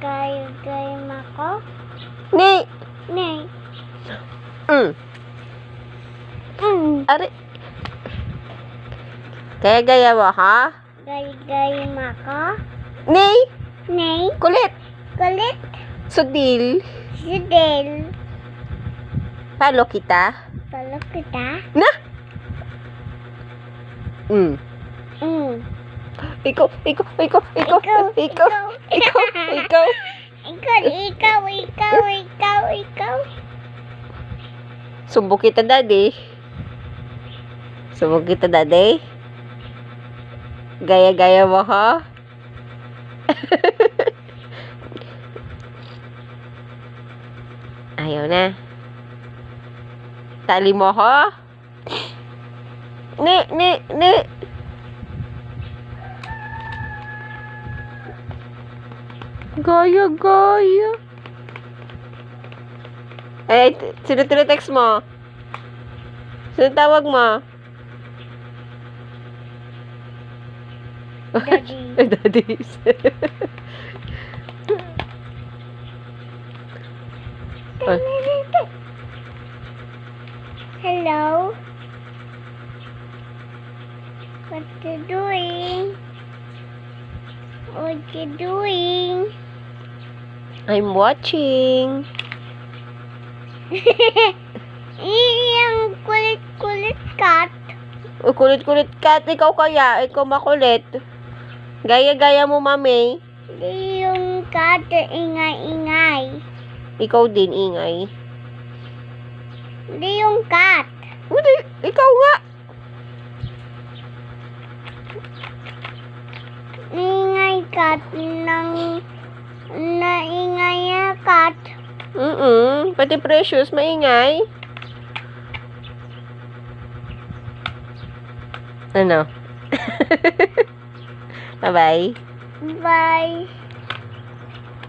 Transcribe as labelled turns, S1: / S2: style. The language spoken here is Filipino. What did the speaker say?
S1: Gaya-gaya ako?
S2: Ni!
S1: Nay.
S2: Ari. Gaya-gaya mo, ha?
S1: Gaya-gaya ako?
S2: Ni!
S1: Nay.
S2: Kulit!
S1: Kulit.
S2: Sudil!
S1: Sidel.
S2: Palo kita?
S1: Palo kita?
S2: Na!
S1: Ikaw.
S2: Sumbok kita, daddy. Sumbok kita, daddy. Gaya-gaya mo, ha? Ayaw na. Tali mo, ha? Ni. Gaya-gaya. Eh, sino text mo? Sino tawag mo?
S1: Daddy.
S2: Daddy.
S1: Hello? What you doing? What you doing?
S2: I'm watching.
S1: Yung kulit-kulit cat.
S2: O, kulit-kulit kat. Ikaw kaya. Ikaw makulit. Gaya-gaya mo, mami.
S1: Yung cat ingay-ingay.
S2: Ikaw din, ingay.
S1: Hindi yung cat.
S2: Hindi. Ikaw nga.
S1: Ingay cat naingay na cat.
S2: Pati Precious, maingay. Ano? Bye-bye.
S1: Bye.